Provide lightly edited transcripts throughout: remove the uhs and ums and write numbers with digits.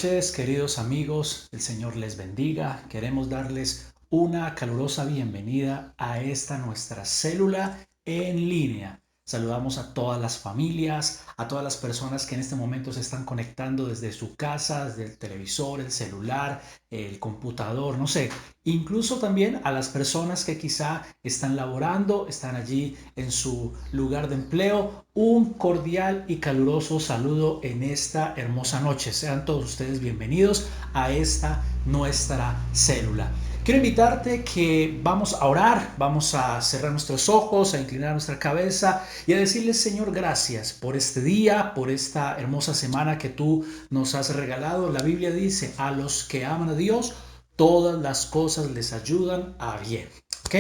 noches, queridos amigos. El Señor les bendiga. Queremos darles una calurosa bienvenida a esta nuestra célula en línea. Saludamos a todas las familias, a todas las personas que en este momento se están conectando desde su casa, desde el televisor, el celular, el computador, no sé. Incluso también a las personas que quizá están laborando, están allí en su lugar de empleo. Un cordial y caluroso saludo en esta hermosa noche. Sean todos ustedes bienvenidos a esta nuestra célula. Quiero invitarte que vamos a orar, vamos a cerrar nuestros ojos, a inclinar nuestra cabeza y a decirle: Señor, gracias por este día, por esta hermosa semana que tú nos has regalado. La Biblia dice: a los que aman a Dios, todas las cosas les ayudan a bien. ¿Ok?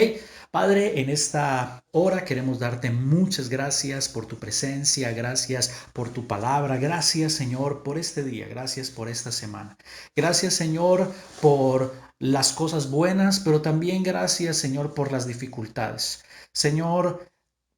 Padre, en esta hora queremos darte muchas gracias por tu presencia, gracias por tu palabra, gracias, Señor, por este día, gracias por esta semana. Gracias, Señor, por las cosas buenas, pero también gracias, Señor, por las dificultades. Señor,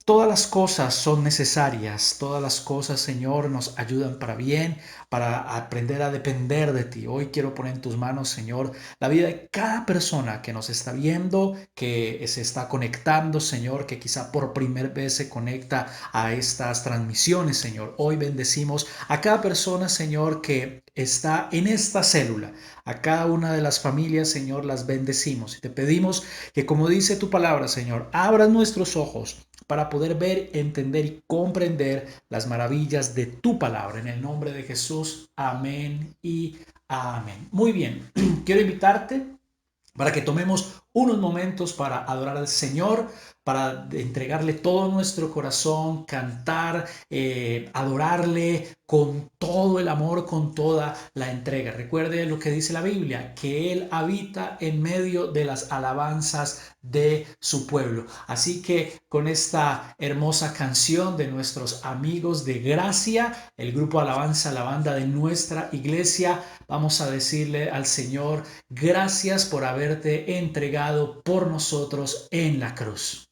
todas las cosas son necesarias, todas las cosas, Señor, nos ayudan para bien, para aprender a depender de ti. Hoy quiero poner en tus manos, Señor, la vida de cada persona que nos está viendo, que se está conectando, Señor, que quizá por primera vez se conecta a estas transmisiones, Señor. Hoy bendecimos a cada persona, Señor, que está en esta célula. A cada una de las familias, Señor, las bendecimos y te pedimos que, como dice tu palabra, Señor, abras nuestros ojos para poder ver, entender y comprender las maravillas de tu palabra. En el nombre de Jesús, amén y amén. Muy bien, quiero invitarte para que tomemos unos momentos para adorar al Señor, para entregarle todo nuestro corazón, cantar, adorarle con todo el amor, con toda la entrega. Recuerde lo que dice la Biblia, que Él habita en medio de las alabanzas de su pueblo. Así que con esta hermosa canción de nuestros amigos de Gracia, el grupo Alabanza, la banda de nuestra iglesia, vamos a decirle al Señor: gracias por haberte entregado por nosotros en la cruz.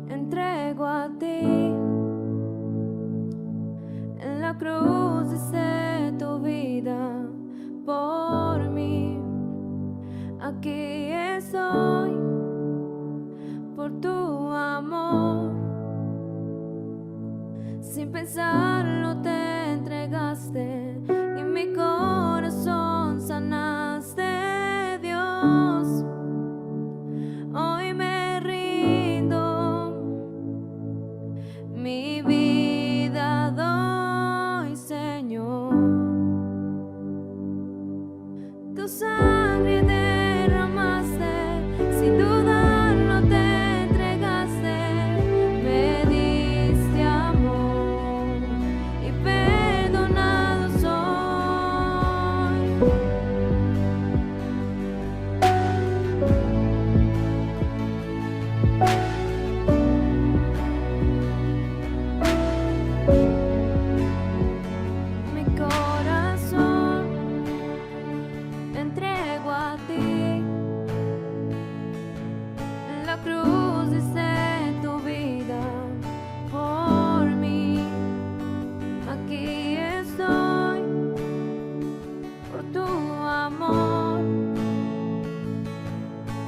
Entrego a ti, en la cruz diste tu vida por mí. Aquí estoy por tu amor, sin pensarlo te entregaste y mi corazón sanaste, Dios. Hoy me rindo, mi vida doy, Señor. Tu sangre derramaste, sin dudarlo te entregaste, me diste amor y perdonado soy. Mi corazón entrego a ti, en la cruz diste tu vida por mí. Aquí estoy por tu amor,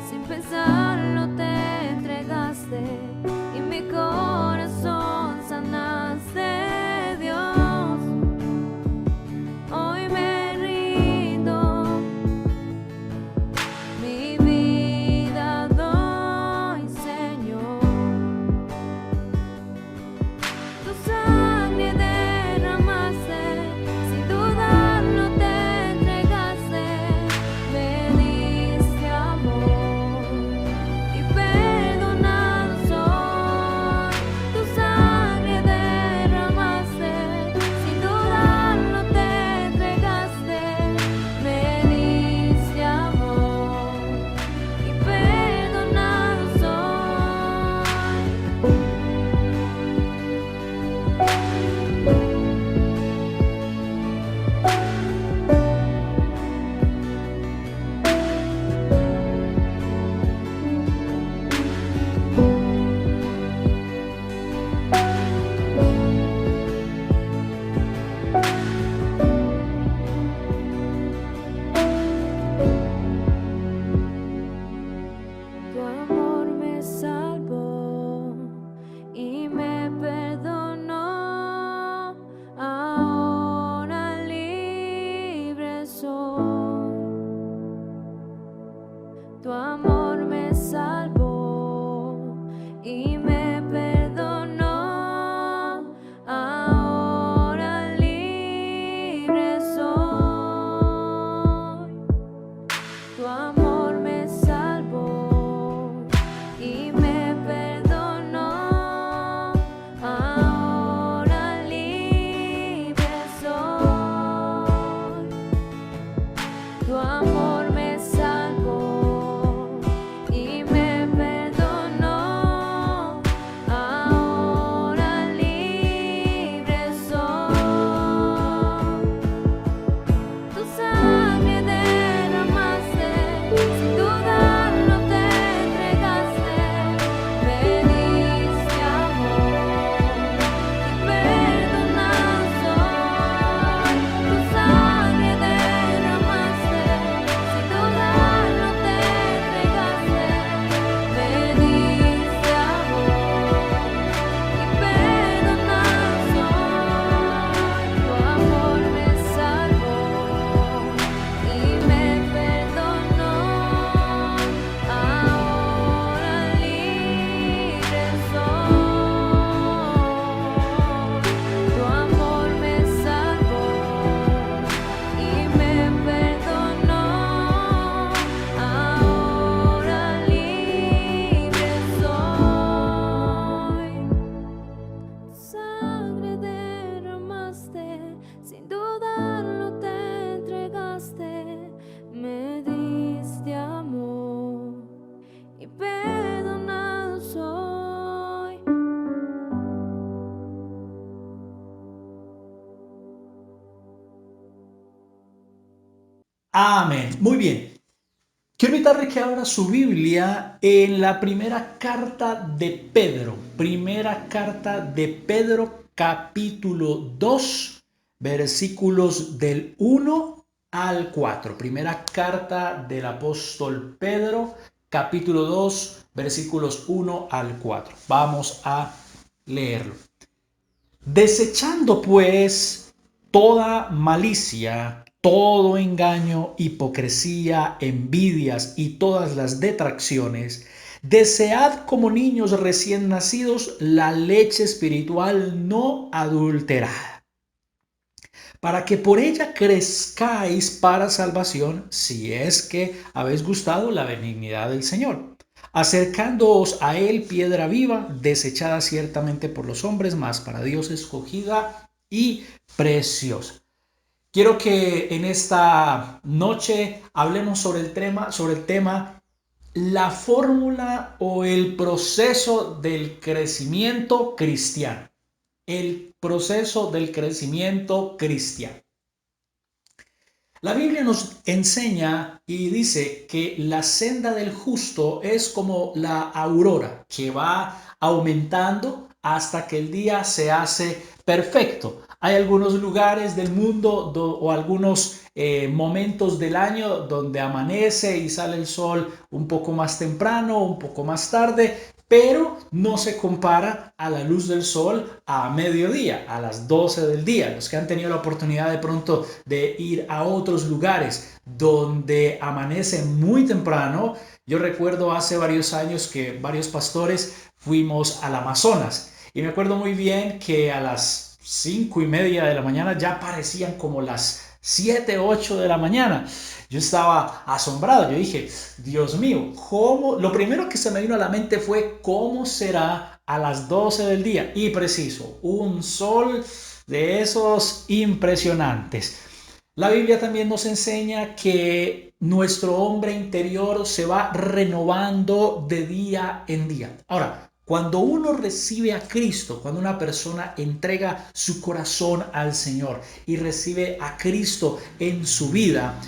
sin pensarlo te entregaste y mi corazón sanaste, Dios. Hoy me rindo, Tu amor me salvó y me perdonó. Ahora libre soy. Tu amor me salvó y me perdonó. Ahora libre soy. Tu amor me salvó y me perdonó. Ahora libre soy. Tu sangre derramaste, sin dudarlo te entregaste. Me diste amor y perdonado soy. Tu sangre derramaste, sin dudarlo te entregaste. Me diste amor y perdonado soy. Tu amor me salvó y me perdonó. Ahora libre soy. Tu amor me salvó y me perdonó. Ahora libre soy. Sangre derramaste, sin dudarlo te entregaste. Me diste amor y perdonado soy. Amén. Muy bien. Quiero invitarle que abra su Biblia en la primera carta de Pedro. Primera carta de Pedro, capítulo 2, versículos del 1 al 4. Primera carta del apóstol Pedro, capítulo 2, versículos 1 al 4. Vamos a leerlo. Desechando pues toda malicia, todo engaño, hipocresía, envidias y todas las detracciones, desead como niños recién nacidos la leche espiritual no adulterada, para que por ella crezcáis para salvación, si es que habéis gustado la benignidad del Señor, acercándoos a él piedra viva, desechada ciertamente por los hombres, mas para Dios escogida y preciosa. Quiero que en esta noche hablemos sobre el tema la fórmula o el proceso del crecimiento cristiano. El proceso del crecimiento cristiano. La Biblia nos enseña y dice que la senda del justo es como la aurora que va aumentando hasta que el día se hace perfecto. Hay algunos lugares del mundo o algunos momentos del año donde amanece y sale el sol un poco más temprano, un poco más tarde, pero no se compara a la luz del sol a mediodía, a las 12 del día. Los que han tenido la oportunidad de pronto de ir a otros lugares donde amanece muy temprano. Yo recuerdo hace varios años que varios pastores fuimos al Amazonas y me acuerdo muy bien que a las 5:30 de la mañana ya parecían como las 7, 8 de la mañana. Yo estaba asombrado, yo dije, Dios mío, ¿cómo? Lo primero que se me vino a la mente fue, ¿cómo será a las 12 del día? Y preciso, un sol de esos impresionantes. La Biblia también nos enseña que nuestro hombre interior se va renovando de día en día. Ahora, cuando uno recibe a Cristo, cuando una persona entrega su corazón al Señor y recibe a Cristo en su vida,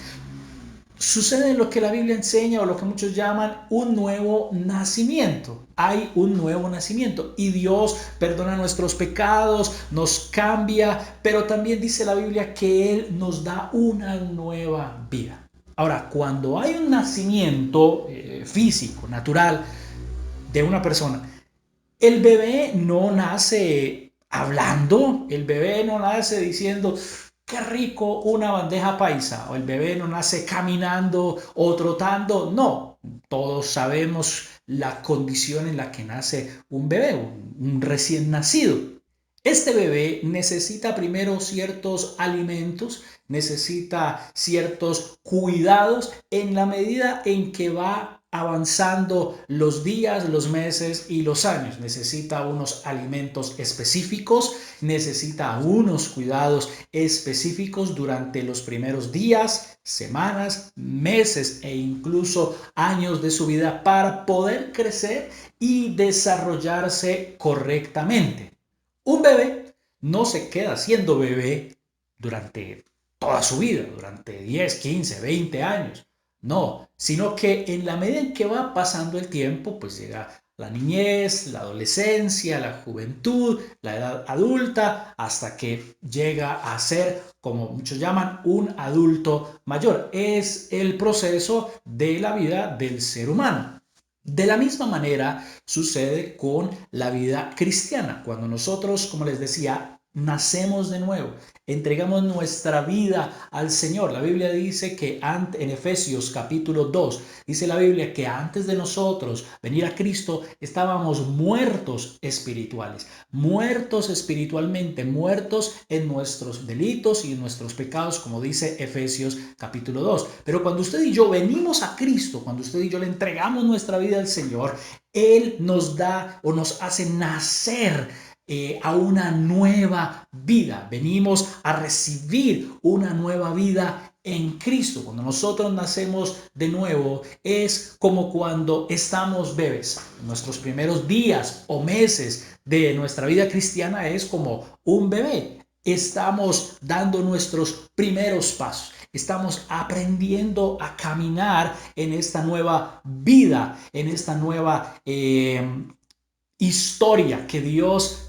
sucede lo que la Biblia enseña o lo que muchos llaman un nuevo nacimiento. Hay un nuevo nacimiento y Dios perdona nuestros pecados, nos cambia, pero también dice la Biblia que Él nos da una nueva vida. Ahora, cuando hay un nacimiento físico, natural de una persona, el bebé no nace hablando, el bebé no nace diciendo, qué rico una bandeja paisa, o el bebé no nace caminando o trotando, no, todos sabemos la condición en la que nace un bebé, un recién nacido. Este bebé necesita primero ciertos alimentos, necesita ciertos cuidados en la medida en que va avanzando los días, los meses y los años. Necesita unos alimentos específicos, necesita unos cuidados específicos durante los primeros días, semanas, meses e incluso años de su vida para poder crecer y desarrollarse correctamente. Un bebé no se queda siendo bebé durante toda su vida, durante 10, 15, 20 años. No, sino que en la medida en que va pasando el tiempo, pues llega la niñez, la adolescencia, la juventud, la edad adulta, hasta que llega a ser, como muchos llaman, un adulto mayor. Es el proceso de la vida del ser humano. De la misma manera sucede con la vida cristiana. Cuando nosotros, como les decía, nacemos de nuevo, entregamos nuestra vida al Señor. La Biblia dice que en Efesios capítulo 2, dice la Biblia que antes de nosotros venir a Cristo estábamos muertos espiritualmente, muertos en nuestros delitos y en nuestros pecados, como dice Efesios capítulo 2. Pero cuando usted y yo venimos a Cristo, cuando usted y yo le entregamos nuestra vida al Señor, Él nos da o nos hace nacer a una nueva vida. Venimos a recibir una nueva vida en Cristo. Cuando nosotros nacemos de nuevo, es como cuando estamos bebés. Nuestros primeros días o meses de nuestra vida cristiana es como un bebé. Estamos dando nuestros primeros pasos. Estamos aprendiendo a caminar en esta nueva vida, en esta nueva historia que Dios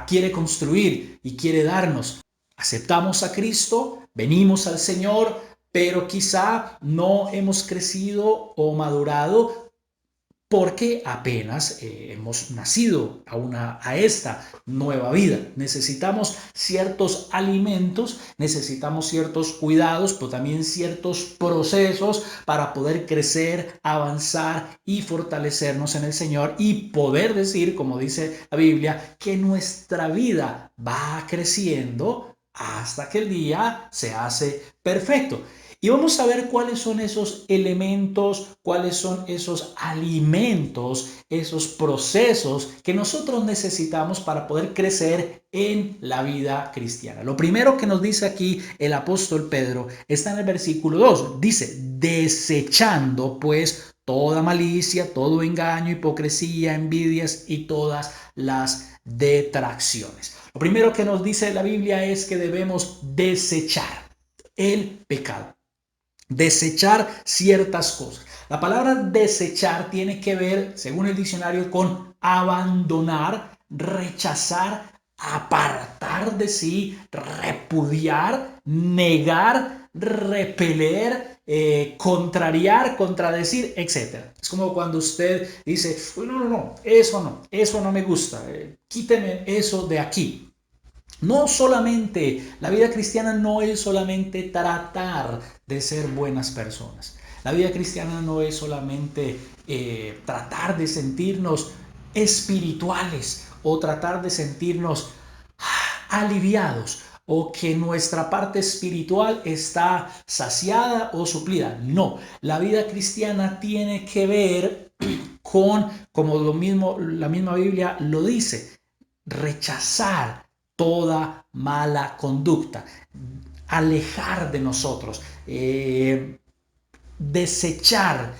quiere construir y quiere darnos. Aceptamos a Cristo, venimos al Señor, pero quizá no hemos crecido o madurado porque apenas hemos nacido a esta nueva vida. Necesitamos ciertos alimentos, necesitamos ciertos cuidados, pero también ciertos procesos para poder crecer, avanzar y fortalecernos en el Señor y poder decir, como dice la Biblia, que nuestra vida va creciendo hasta que el día se hace perfecto. Y vamos a ver cuáles son esos elementos, cuáles son esos alimentos, esos procesos que nosotros necesitamos para poder crecer en la vida cristiana. Lo primero que nos dice aquí el apóstol Pedro está en el versículo 2. Dice, desechando pues toda malicia, todo engaño, hipocresía, envidias y todas las detracciones. Lo primero que nos dice la Biblia es que debemos desechar el pecado. Desechar ciertas cosas. La palabra desechar tiene que ver, según el diccionario, con abandonar, rechazar, apartar de sí, repudiar, negar, repeler, contrariar, contradecir, etc. Es como cuando usted dice, no, eso no me gusta, quíteme eso de aquí. No solamente, la vida cristiana no es solamente tratar de ser buenas personas. La vida cristiana no es solamente tratar de sentirnos espirituales o tratar de sentirnos aliviados o que nuestra parte espiritual está saciada o suplida. No, la vida cristiana tiene que ver con, como la misma Biblia lo dice, rechazar toda mala conducta, alejar de nosotros, desechar,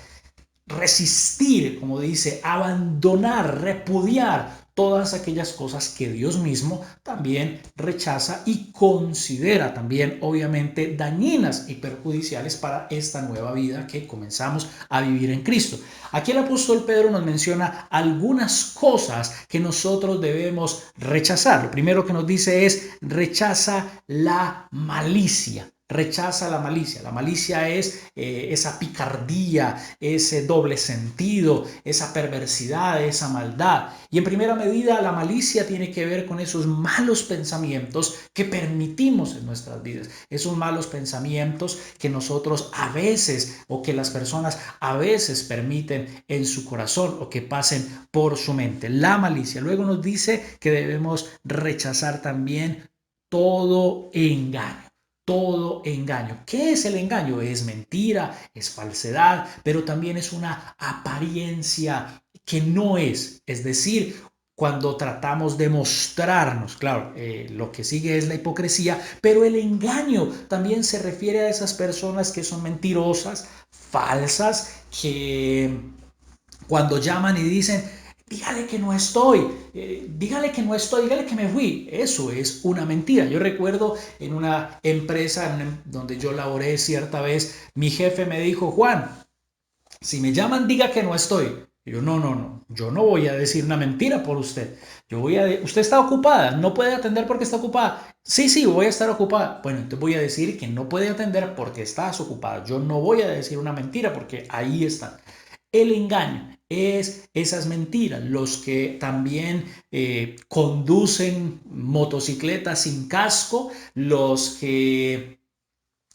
resistir, como dice, abandonar, repudiar todas aquellas cosas que Dios mismo también rechaza y considera también obviamente dañinas y perjudiciales para esta nueva vida que comenzamos a vivir en Cristo. Aquí el apóstol Pedro nos menciona algunas cosas que nosotros debemos rechazar. Lo primero que nos dice es rechaza la malicia. rechaza la malicia. La malicia es esa picardía, ese doble sentido, esa perversidad, esa maldad. Y en primera medida, la malicia tiene que ver con esos malos pensamientos que permitimos en nuestras vidas. Esos malos pensamientos que nosotros a veces o que las personas a veces permiten en su corazón o que pasen por su mente. La malicia. Luego nos dice que debemos rechazar también todo engaño. Todo engaño. ¿Qué es el engaño? Es mentira, es falsedad, pero también es una apariencia que no es. Es decir, cuando tratamos de mostrarnos, claro, lo que sigue es la hipocresía, pero el engaño también se refiere a esas personas que son mentirosas, falsas, que cuando llaman y dicen, dígale que no estoy, dígale que no estoy, dígale que me fui. Eso es una mentira. Yo recuerdo en una empresa donde yo laboré cierta vez, mi jefe me dijo, Juan, si me llaman, diga que no estoy. Y yo, no, yo no voy a decir una mentira por usted. Usted está ocupada, no puede atender porque está ocupada. Sí, voy a estar ocupada. Bueno, entonces voy a decir que no puede atender porque estás ocupada. Yo no voy a decir una mentira porque ahí está. El engaño es esas mentiras, los que también conducen motocicletas sin casco, los que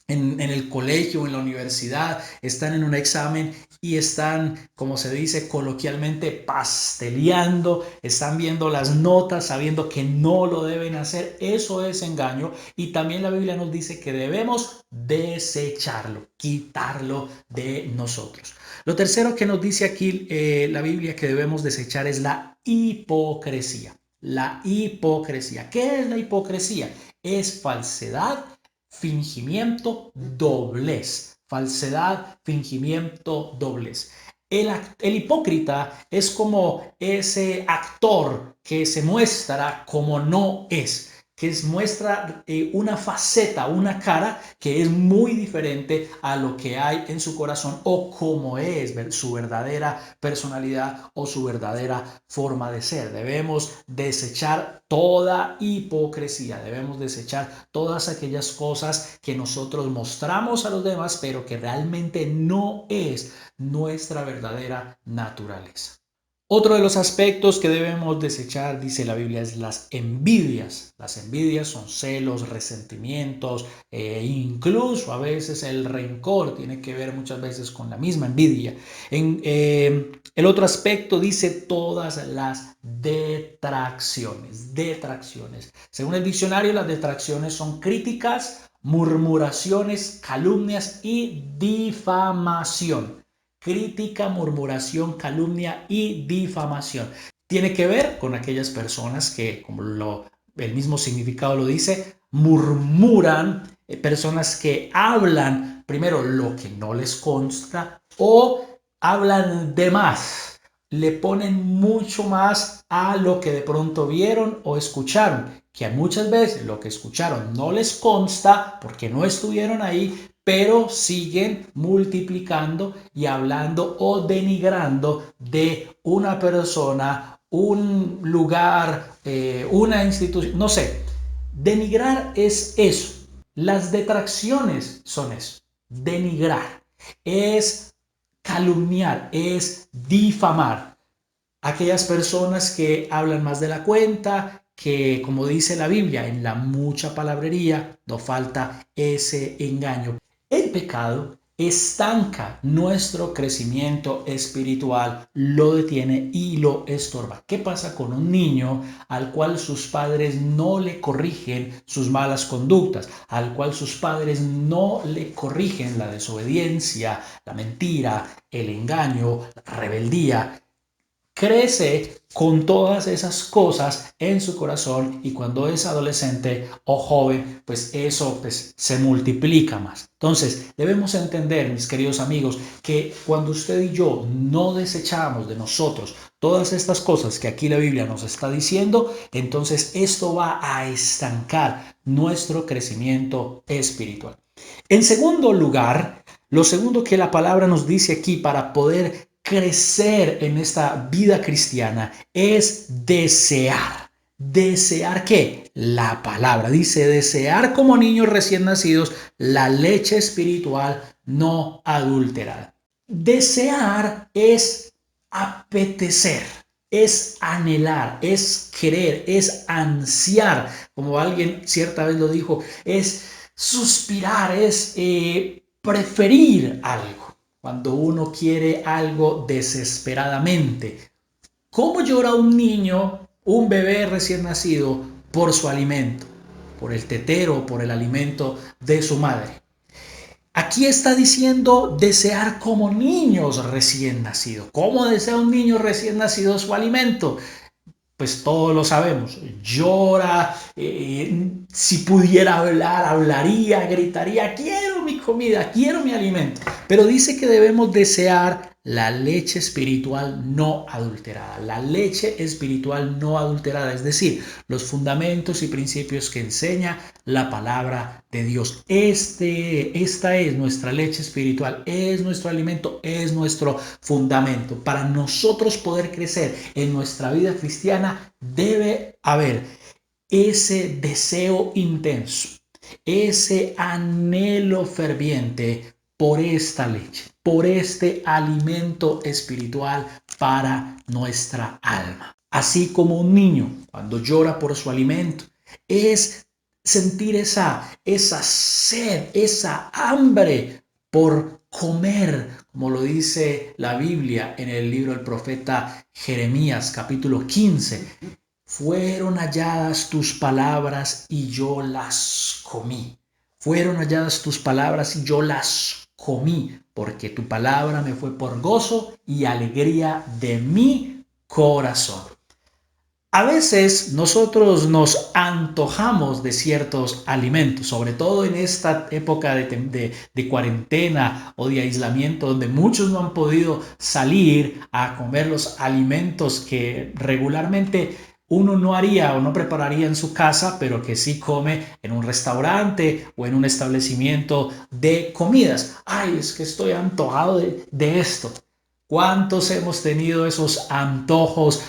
en el colegio, en la universidad, están en un examen y están, como se dice coloquialmente, pasteleando, están viendo las notas, sabiendo que no lo deben hacer. Eso es engaño. Y también la Biblia nos dice que debemos desecharlo, quitarlo de nosotros. Lo tercero que nos dice aquí la Biblia que debemos desechar es la hipocresía. La hipocresía. ¿Qué es la hipocresía? Es falsedad, fingimiento, doblez. Falsedad, fingimiento, doblez. El hipócrita es como ese actor que se muestra como no es, que muestra una faceta, una cara que es muy diferente a lo que hay en su corazón o cómo es su verdadera personalidad o su verdadera forma de ser. Debemos desechar toda hipocresía, debemos desechar todas aquellas cosas que nosotros mostramos a los demás, pero que realmente no es nuestra verdadera naturaleza. Otro de los aspectos que debemos desechar, dice la Biblia, es las envidias. Las envidias son celos, resentimientos, incluso a veces el rencor tiene que ver muchas veces con la misma envidia. El otro aspecto dice todas las detracciones. Detracciones. Según el diccionario, las detracciones son críticas, murmuraciones, calumnias y difamación. Crítica, murmuración, calumnia y difamación. Tiene que ver con aquellas personas que, como el mismo significado lo dice, murmuran, personas que hablan primero lo que no les consta o hablan de más, le ponen mucho más a lo que de pronto vieron o escucharon, que muchas veces lo que escucharon no les consta porque no estuvieron ahí, pero siguen multiplicando y hablando o denigrando de una persona, un lugar, una institución, no sé. Denigrar es eso. Las detracciones son eso. Denigrar es calumniar, es difamar. Aquellas personas que hablan más de la cuenta, que como dice la Biblia, en la mucha palabrería no falta ese engaño. El pecado estanca nuestro crecimiento espiritual, lo detiene y lo estorba. ¿Qué pasa con un niño al cual sus padres no le corrigen sus malas conductas, al cual sus padres no le corrigen la desobediencia, la mentira, el engaño, la rebeldía? Crece con todas esas cosas en su corazón y cuando es adolescente o joven, pues eso se multiplica más. Entonces, debemos entender, mis queridos amigos, que cuando usted y yo no desechamos de nosotros todas estas cosas que aquí la Biblia nos está diciendo, entonces esto va a estancar nuestro crecimiento espiritual. En segundo lugar, lo segundo que la palabra nos dice aquí para poder crecer en esta vida cristiana es desear. Desear ¿qué? La palabra. Dice, desear como niños recién nacidos la leche espiritual no adulterada. Desear es apetecer, es anhelar, es querer, es ansiar. Como alguien cierta vez lo dijo, es suspirar, es preferir algo. Cuando uno quiere algo desesperadamente. ¿Cómo llora un niño, un bebé recién nacido, por su alimento? Por el tetero, por el alimento de su madre. Aquí está diciendo desear como niños recién nacidos. ¿Cómo desea un niño recién nacido su alimento? Pues todos lo sabemos, llora, si pudiera hablar, hablaría, gritaría, quiero mi comida, quiero mi alimento. Pero dice que debemos desear la leche espiritual no adulterada, la leche espiritual no adulterada, es decir, los fundamentos y principios que enseña la palabra de Dios. Esta es nuestra leche espiritual, es nuestro alimento, es nuestro fundamento. Para nosotros poder crecer en nuestra vida cristiana debe haber ese deseo intenso, ese anhelo ferviente por esta leche, por este alimento espiritual para nuestra alma. Así como un niño cuando llora por su alimento, es sentir esa sed, esa hambre por comer, como lo dice la Biblia en el libro del profeta Jeremías, capítulo 15. Fueron halladas tus palabras y yo las comí. Fueron halladas tus palabras y yo las comí, porque tu palabra me fue por gozo y alegría de mi corazón. A veces nosotros nos antojamos de ciertos alimentos, sobre todo en esta época de cuarentena o de aislamiento, donde muchos no han podido salir a comer los alimentos que regularmente uno no haría o no prepararía en su casa, pero que sí come en un restaurante o en un establecimiento de comidas. Ay, es que estoy antojado de esto. ¿Cuántos hemos tenido esos antojos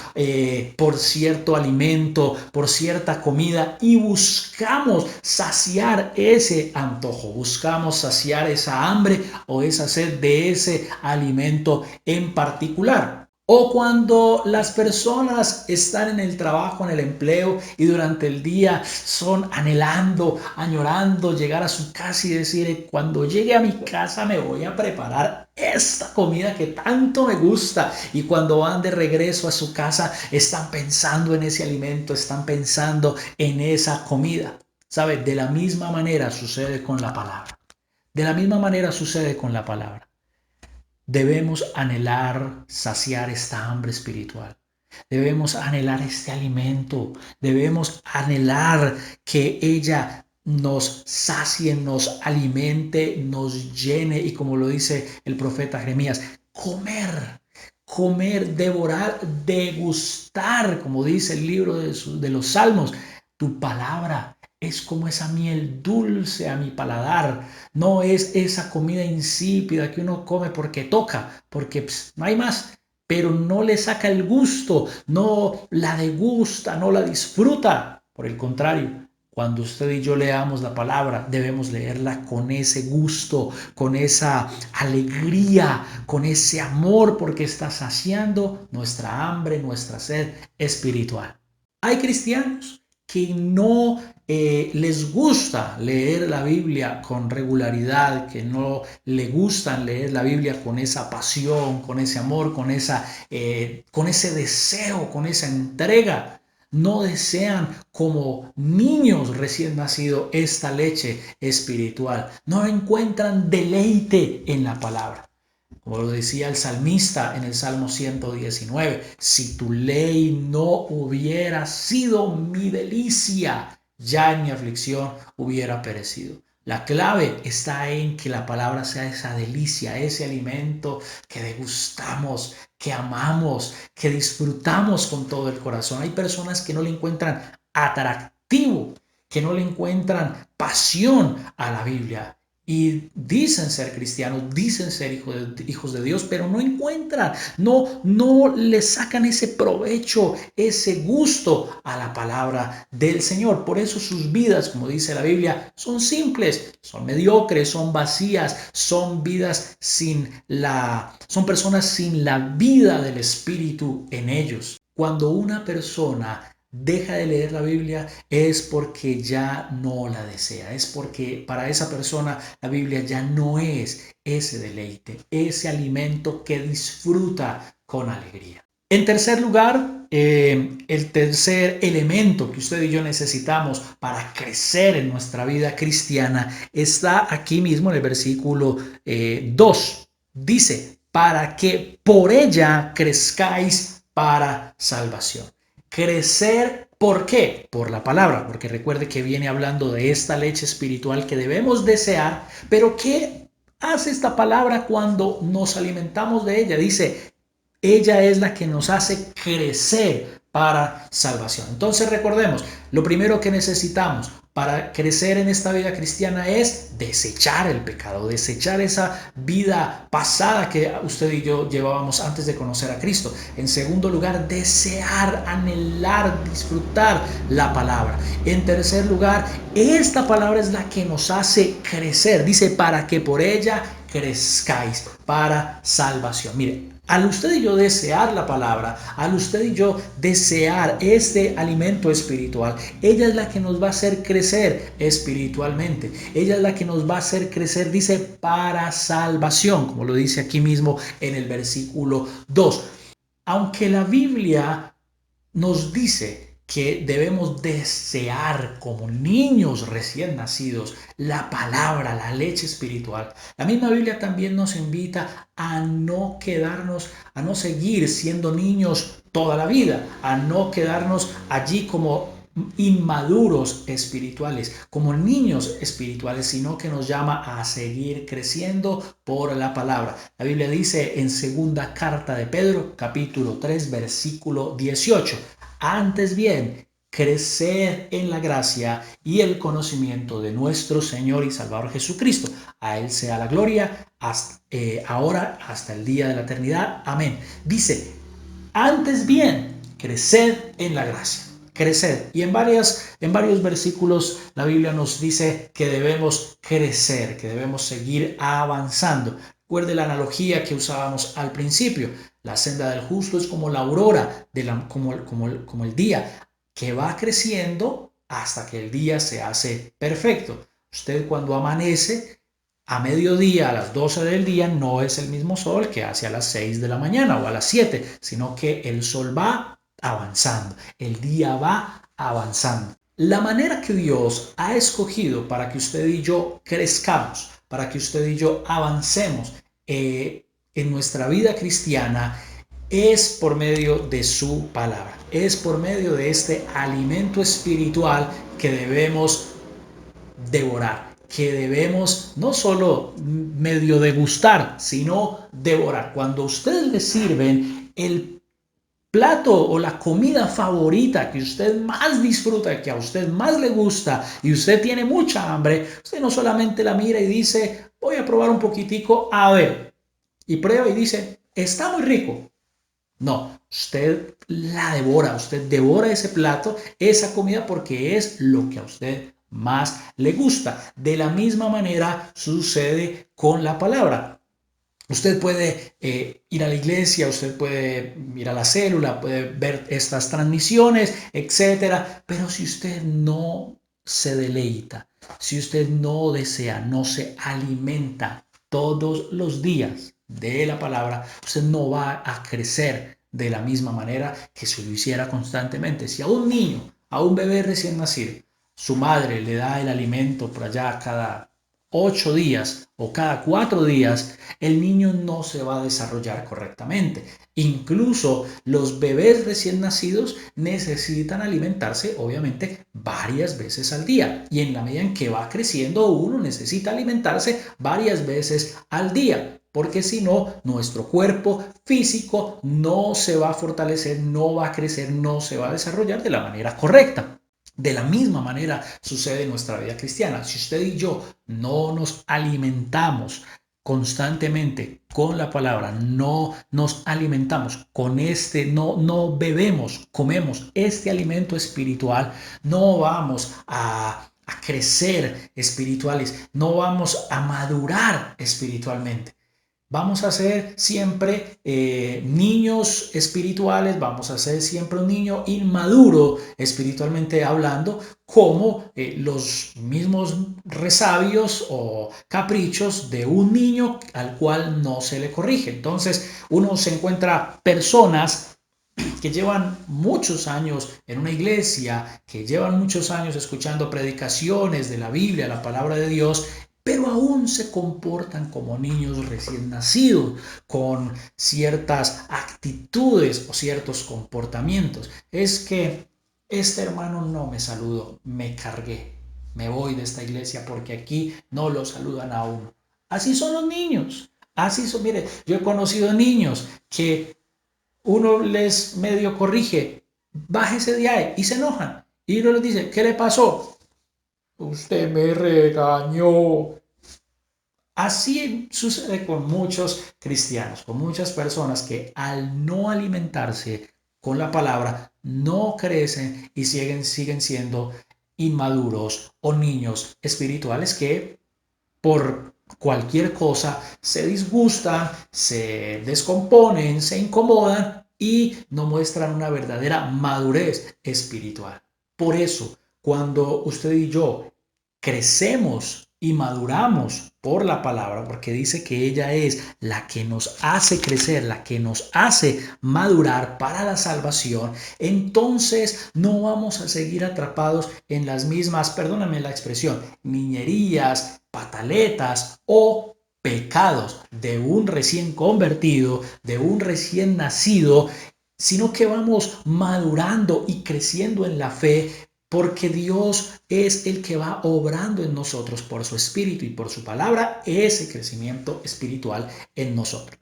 por cierto alimento, por cierta comida y buscamos saciar ese antojo, buscamos saciar esa hambre o esa sed de ese alimento en particular? O cuando las personas están en el trabajo, en el empleo y durante el día son anhelando, añorando llegar a su casa y decir, cuando llegue a mi casa me voy a preparar esta comida que tanto me gusta. Y cuando van de regreso a su casa están pensando en ese alimento, están pensando en esa comida. ¿Sabe? De la misma manera sucede con la palabra. De la misma manera sucede con la palabra. Debemos anhelar saciar esta hambre espiritual. Debemos anhelar este alimento. Debemos anhelar que ella nos sacie, nos alimente, nos llene. Y como lo dice el profeta Jeremías, comer, devorar, degustar, como dice el libro de los Salmos. Tu palabra es como esa miel dulce a mi paladar. No es esa comida insípida que uno come porque toca, porque no hay más, pero no le saca el gusto, no la degusta, no la disfruta. Por el contrario, cuando usted y yo leamos la palabra, debemos leerla con ese gusto, con esa alegría, con ese amor, porque está saciando nuestra hambre, nuestra sed espiritual. Hay cristianos que no les gusta leer la Biblia con regularidad, que no le gustan leer la Biblia con esa pasión, con ese amor, con ese deseo, con esa entrega. No desean como niños recién nacidos esta leche espiritual. No encuentran deleite en la palabra. Como lo decía el salmista en el Salmo 119, si tu ley no hubiera sido mi delicia, ya en mi aflicción hubiera perecido. La clave está en que la palabra sea esa delicia, ese alimento que degustamos, que amamos, que disfrutamos con todo el corazón. Hay personas que no le encuentran atractivo, que no le encuentran pasión a la Biblia. y dicen ser cristianos, dicen ser hijos de Dios, pero no encuentran, no le sacan ese provecho, ese gusto a la palabra del Señor. Por eso sus vidas, como dice la Biblia, son simples, son mediocres, son vacías, son vidas son personas sin la vida del Espíritu en ellos. Cuando una persona deja de leer la Biblia es porque ya no la desea, es porque para esa persona la Biblia ya no es ese deleite, ese alimento que disfruta con alegría. En tercer lugar, el tercer elemento que usted y yo necesitamos para crecer en nuestra vida cristiana está aquí mismo en el versículo 2. Dice, para que por ella crezcáis para salvación. Crecer, ¿por qué? Por la palabra, porque recuerde que viene hablando de esta leche espiritual que debemos desear, pero ¿qué hace esta palabra cuando nos alimentamos de ella? Dice, ella es la que nos hace crecer para salvación. Entonces recordemos, lo primero que necesitamos para crecer en esta vida cristiana es desechar el pecado, desechar esa vida pasada que usted y yo llevábamos antes de conocer a Cristo. En segundo lugar, desear, anhelar, disfrutar la palabra. En tercer lugar, esta palabra es la que nos hace crecer. Dice, para que por ella crezcáis para salvación. Mire, al usted y yo desear la palabra, al usted y yo desear este alimento espiritual, ella es la que nos va a hacer crecer espiritualmente. Ella es la que nos va a hacer crecer, dice, para salvación, como lo dice aquí mismo en el versículo 2. Aunque la Biblia nos dice que debemos desear como niños recién nacidos la palabra, la leche espiritual. La misma Biblia también nos invita a no quedarnos, a no seguir siendo niños toda la vida, a no quedarnos allí como inmaduros espirituales, como niños espirituales, sino que nos llama a seguir creciendo por la palabra. La Biblia dice en segunda carta de Pedro, capítulo 3, versículo 18, antes bien, crecer en la gracia y el conocimiento de nuestro Señor y Salvador Jesucristo. A Él sea la gloria ahora hasta el día de la eternidad. Amén. Dice, antes bien, crecer en la gracia. Crecer. Y en varios versículos la Biblia nos dice que debemos crecer, que debemos seguir avanzando. Recuerde la analogía que usábamos al principio. La senda del justo es como la aurora, como el día, que va creciendo hasta que el día se hace perfecto. Usted cuando amanece a mediodía, a las 12 del día, no es el mismo sol que hace a las 6 de la mañana o a las 7, sino que el sol va avanzando, el día va avanzando. La manera que Dios ha escogido para que usted y yo crezcamos, para que usted y yo avancemos en nuestra vida cristiana, es por medio de su palabra, es por medio de este alimento espiritual que debemos devorar, que debemos no solo medio degustar, sino devorar. Cuando a usted le sirven el plato o la comida favorita que usted más disfruta, que a usted más le gusta y usted tiene mucha hambre, usted no solamente la mira y dice, voy a probar un poquitico, a ver, y prueba y dice, está muy rico. No, usted la devora, usted devora ese plato, esa comida porque es lo que a usted más le gusta. De la misma manera sucede con la palabra. Usted puede ir a la iglesia, usted puede ir a la célula, puede ver estas transmisiones, etcétera, pero si usted no se deleita, si usted no desea, no se alimenta todos los días de la palabra, usted no va a crecer de la misma manera que si lo hiciera constantemente. Si a un niño, a un bebé recién nacido, su madre le da el alimento por allá cada 8 días o cada 4 días, el niño no se va a desarrollar correctamente. Incluso los bebés recién nacidos necesitan alimentarse, obviamente, varias veces al día. Y en la medida en que va creciendo, uno necesita alimentarse varias veces al día. Porque si no, nuestro cuerpo físico no se va a fortalecer, no va a crecer, no se va a desarrollar de la manera correcta. De la misma manera sucede en nuestra vida cristiana. Si usted y yo no nos alimentamos constantemente con la palabra, no nos alimentamos con no bebemos, comemos este alimento espiritual, no vamos a crecer espirituales, no vamos a madurar espiritualmente. Vamos a ser siempre niños espirituales, vamos a ser siempre un niño inmaduro espiritualmente hablando, como los mismos resabios o caprichos de un niño al cual no se le corrige. Entonces uno se encuentra personas que llevan muchos años en una iglesia, que llevan muchos años escuchando predicaciones de la Biblia, la palabra de Dios, pero aún se comportan como niños recién nacidos, con ciertas actitudes o ciertos comportamientos. Es que este hermano no me saludó, me cargué, me voy de esta iglesia porque aquí no lo saludan a uno. Así son los niños, así son. Mire, yo he conocido niños que uno les medio corrige, bájese de ahí, y se enojan. Y uno les dice, ¿qué le pasó? Usted me regañó. Así sucede con muchos cristianos, con muchas personas que al no alimentarse con la palabra no crecen y siguen siendo inmaduros o niños espirituales que por cualquier cosa se disgustan, se descomponen, se incomodan y no muestran una verdadera madurez espiritual. Por eso, cuando usted y yo crecemos y maduramos por la palabra, porque dice que ella es la que nos hace crecer, la que nos hace madurar para la salvación, entonces no vamos a seguir atrapados en las mismas, perdóname la expresión, niñerías, pataletas o pecados de un recién convertido, de un recién nacido, sino que vamos madurando y creciendo en la fe, porque Dios es el que va obrando en nosotros por su Espíritu y por su palabra ese crecimiento espiritual en nosotros.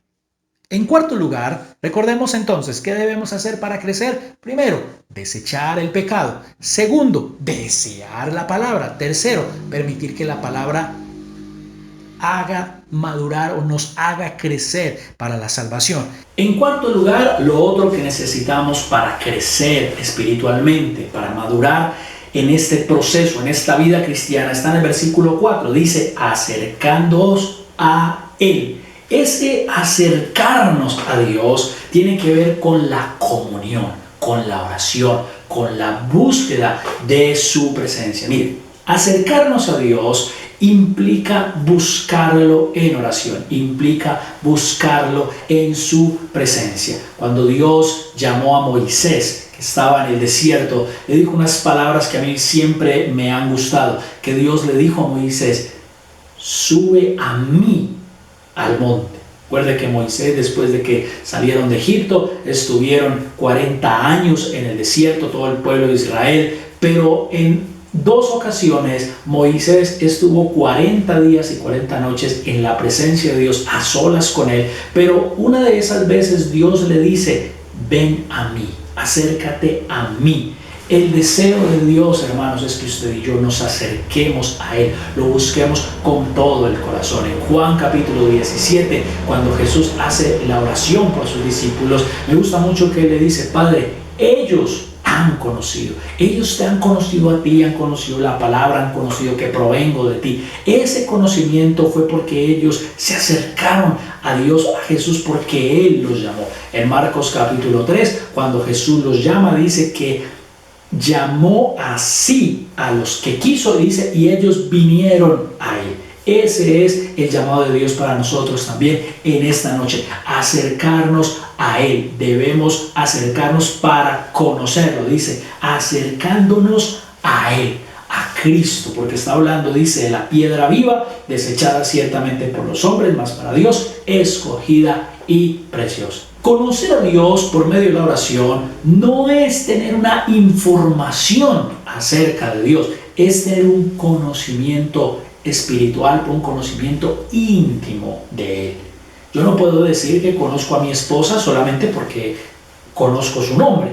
En cuarto lugar, recordemos entonces qué debemos hacer para crecer. Primero, desechar el pecado. Segundo, desear la palabra. Tercero, permitir que la palabra haga madurar o nos haga crecer para la salvación. En cuarto lugar, lo otro que necesitamos para crecer espiritualmente, para madurar en este proceso, en esta vida cristiana, está en el versículo 4. Dice, acercándoos a Él. Ese acercarnos a Dios tiene que ver con la comunión, con la oración, con la búsqueda de su presencia. Mire, acercarnos a Dios implica buscarlo en oración, implica buscarlo en su presencia. Cuando Dios llamó a Moisés, que estaba en el desierto, le dijo unas palabras que a mí siempre me han gustado, que Dios le dijo a Moisés, sube a mí al monte. Recuerde que Moisés, después de que salieron de Egipto, estuvieron 40 años en el desierto, todo el pueblo de Israel, pero en dos ocasiones Moisés estuvo 40 días y 40 noches en la presencia de Dios, a solas con él, pero una de esas veces Dios le dice, ven a mí, acércate a mí. El deseo de Dios, hermanos, es que usted y yo nos acerquemos a Él, lo busquemos con todo el corazón. En Juan capítulo 17, cuando Jesús hace la oración por sus discípulos, me gusta mucho que Él le dice, Padre, ellos te han conocido a ti, han conocido la palabra, han conocido que provengo de ti. Ese conocimiento fue porque ellos se acercaron a Dios, a Jesús, porque Él los llamó. En Marcos capítulo 3, cuando Jesús los llama, dice que llamó así a los que quiso, dice, y ellos vinieron a Él. Ese es el llamado de Dios para nosotros también en esta noche, acercarnos a Él. Debemos acercarnos para conocerlo, dice, acercándonos a Él, a Cristo, porque está hablando, dice, de la piedra viva, desechada ciertamente por los hombres, mas para Dios, escogida y preciosa. Conocer a Dios por medio de la oración no es tener una información acerca de Dios, es tener un conocimiento espiritual, un conocimiento íntimo de Él. Yo no puedo decir que conozco a mi esposa solamente porque conozco su nombre.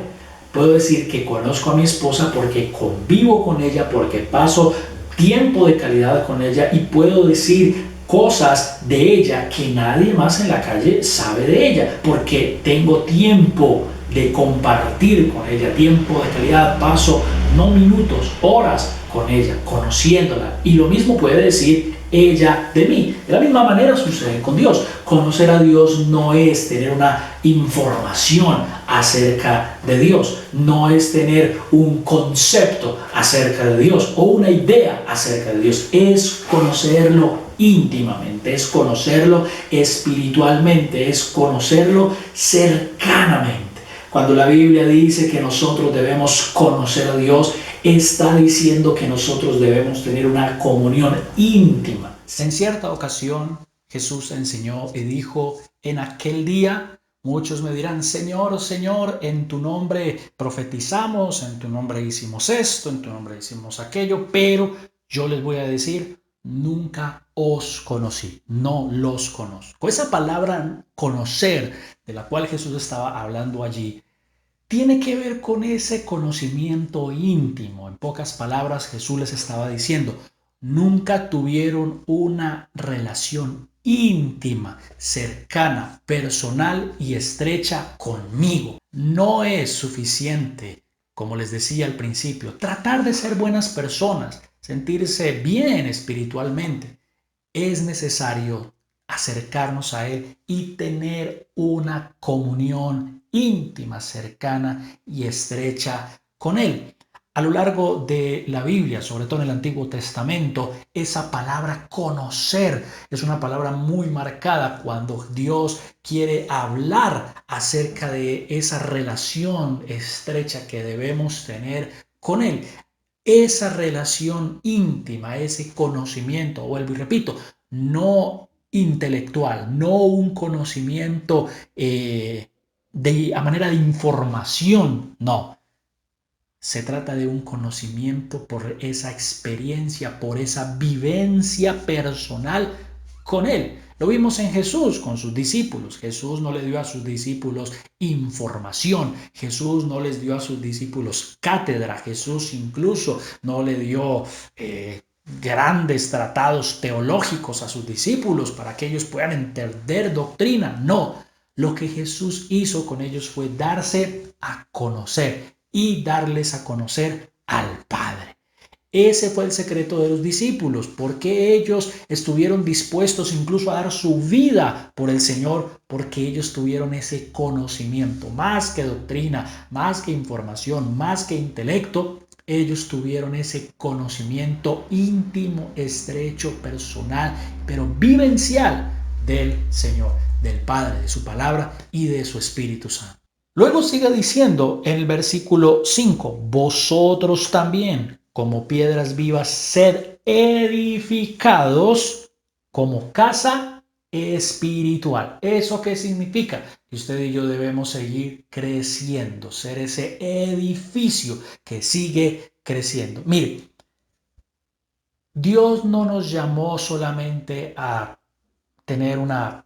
Puedo decir que conozco a mi esposa porque convivo con ella, porque paso tiempo de calidad con ella y puedo decir cosas de ella que nadie más en la calle sabe de ella, porque tengo tiempo de compartir con ella, tiempo de calidad, paso no minutos, horas con ella, conociéndola. Y lo mismo puede decir ella de mí. De la misma manera sucede con Dios. Conocer a Dios no es tener una información acerca de Dios, no es tener un concepto acerca de Dios o una idea acerca de Dios, es conocerlo íntimamente, es conocerlo espiritualmente, es conocerlo cercanamente. Cuando la Biblia dice que nosotros debemos conocer a Dios, está diciendo que nosotros debemos tener una comunión íntima. En cierta ocasión, Jesús enseñó y dijo, en aquel día muchos me dirán, Señor, Señor, en tu nombre profetizamos, en tu nombre hicimos esto, en tu nombre hicimos aquello, pero yo les voy a decir, nunca os conocí, no los conozco. Esa palabra conocer, de la cual Jesús estaba hablando allí, tiene que ver con ese conocimiento íntimo. En pocas palabras, Jesús les estaba diciendo, nunca tuvieron una relación íntima, cercana, personal y estrecha conmigo. No es suficiente, como les decía al principio, tratar de ser buenas personas, sentirse bien espiritualmente. Es necesario acercarnos a Él y tener una comunión íntima, cercana y estrecha con Él. A lo largo de la Biblia, sobre todo en el Antiguo Testamento, esa palabra conocer es una palabra muy marcada cuando Dios quiere hablar acerca de esa relación estrecha que debemos tener con Él. Esa relación íntima, ese conocimiento, vuelvo y repito, no intelectual, no un conocimiento a manera de información, no. Se trata de un conocimiento por esa experiencia, por esa vivencia personal con Él. Lo vimos en Jesús con sus discípulos. Jesús no le dio a sus discípulos información. Jesús no les dio a sus discípulos cátedra. Jesús incluso no le dio grandes tratados teológicos a sus discípulos para que ellos puedan entender doctrina. No. Lo que Jesús hizo con ellos fue darse a conocer y darles a conocer al Padre. Ese fue el secreto de los discípulos, porque ellos estuvieron dispuestos incluso a dar su vida por el Señor, porque ellos tuvieron ese conocimiento, más que doctrina, más que información, más que intelecto, ellos tuvieron ese conocimiento íntimo, estrecho, personal, pero vivencial del Señor, del Padre, de su palabra y de su Espíritu Santo. Luego sigue diciendo en el versículo 5, vosotros también, como piedras vivas, sed edificados como casa espiritual. ¿Eso qué significa? Que usted y yo debemos seguir creciendo, ser ese edificio que sigue creciendo. Mire, Dios no nos llamó solamente a tener una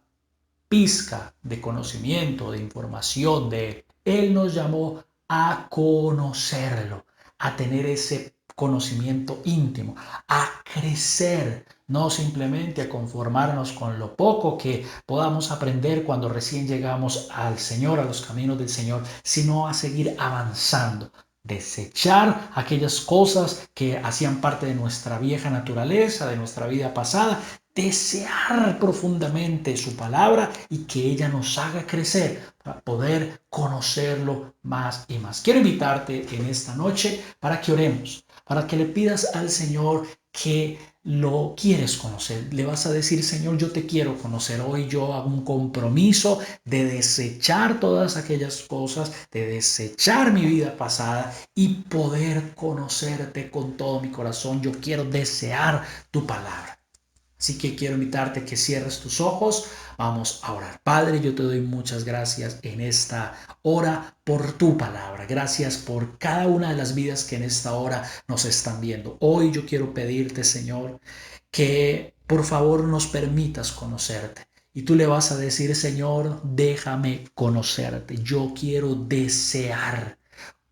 pizca de conocimiento, de información de Él. Él nos llamó a conocerlo, a tener ese conocimiento íntimo, a crecer, no simplemente a conformarnos con lo poco que podamos aprender cuando recién llegamos al Señor, a los caminos del Señor, sino a seguir avanzando. Desechar aquellas cosas que hacían parte de nuestra vieja naturaleza, de nuestra vida pasada, desear profundamente su palabra y que ella nos haga crecer para poder conocerlo más y más. Quiero invitarte en esta noche para que oremos, para que le pidas al Señor que lo quieres conocer. Le vas a decir, Señor, yo te quiero conocer. Hoy yo hago un compromiso de desechar todas aquellas cosas, de desechar mi vida pasada y poder conocerte con todo mi corazón. Yo quiero desear tu palabra. Así que quiero invitarte a que cierres tus ojos. Vamos a orar. Padre, yo te doy muchas gracias en esta hora por tu palabra. Gracias por cada una de las vidas que en esta hora nos están viendo. Hoy yo quiero pedirte, Señor, que por favor nos permitas conocerte. Y tú le vas a decir, Señor, déjame conocerte. Yo quiero desear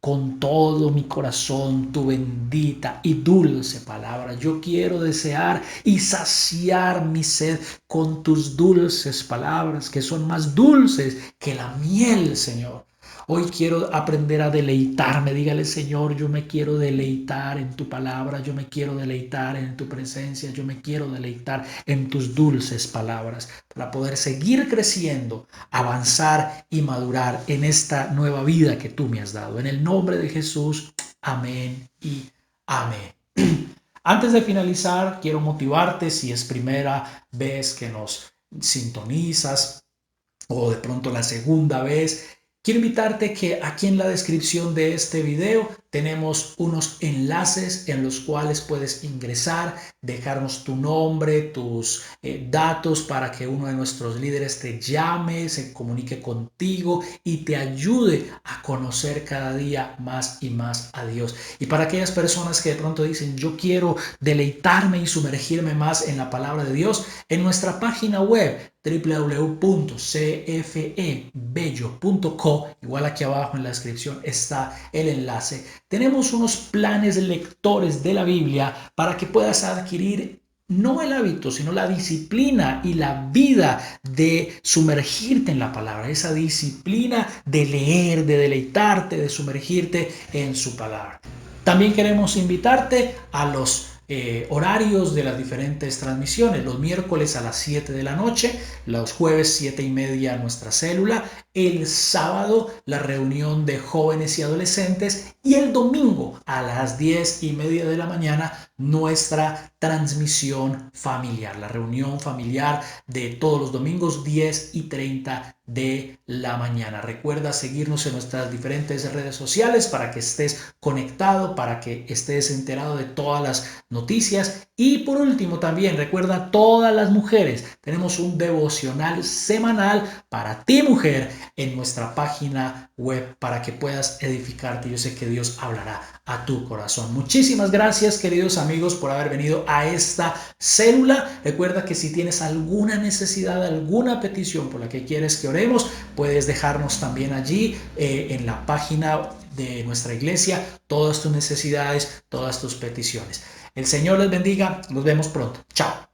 con todo mi corazón tu bendita y dulce palabra. Yo quiero desear y saciar mi sed con tus dulces palabras, que son más dulces que la miel, Señor. Hoy quiero aprender a deleitarme. Dígale, Señor, yo me quiero deleitar en tu palabra, yo me quiero deleitar en tu presencia, yo me quiero deleitar en tus dulces palabras para poder seguir creciendo, avanzar y madurar en esta nueva vida que tú me has dado. En el nombre de Jesús, amén y amén. Antes de finalizar, quiero motivarte si es primera vez que nos sintonizas o de pronto la segunda vez. Quiero invitarte que aquí en la descripción de este video tenemos unos enlaces en los cuales puedes ingresar, dejarnos tu nombre, tus datos para que uno de nuestros líderes te llame, se comunique contigo y te ayude a conocer cada día más y más a Dios. Y para aquellas personas que de pronto dicen, yo quiero deleitarme y sumergirme más en la palabra de Dios, en nuestra página web www.cfebello.co, igual aquí abajo en la descripción está el enlace. Tenemos unos planes lectores de la Biblia para que puedas adquirir no el hábito, sino la disciplina y la vida de sumergirte en la palabra, esa disciplina de leer, de deleitarte, de sumergirte en su palabra. También queremos invitarte a los horarios de las diferentes transmisiones. Los miércoles a las 7 de la noche, los jueves 7:30 nuestra célula, el sábado la reunión de jóvenes y adolescentes y el domingo a las 10:30 de la mañana nuestra transmisión familiar, la reunión familiar de todos los domingos 10:30 de la mañana. Recuerda seguirnos en nuestras diferentes redes sociales para que estés conectado, para que estés enterado de todas las noticias. Y por último también recuerda, todas las mujeres tenemos un devocional semanal para ti, mujer, en nuestra página web para que puedas edificarte. Yo sé que Dios hablará a tu corazón. Muchísimas gracias, queridos amigos, por haber venido a esta célula. Recuerda que si tienes alguna necesidad, alguna petición por la que quieres que oremos, puedes dejarnos también allí en la página de nuestra iglesia todas tus necesidades, todas tus peticiones. El Señor les bendiga. Nos vemos pronto. Chao.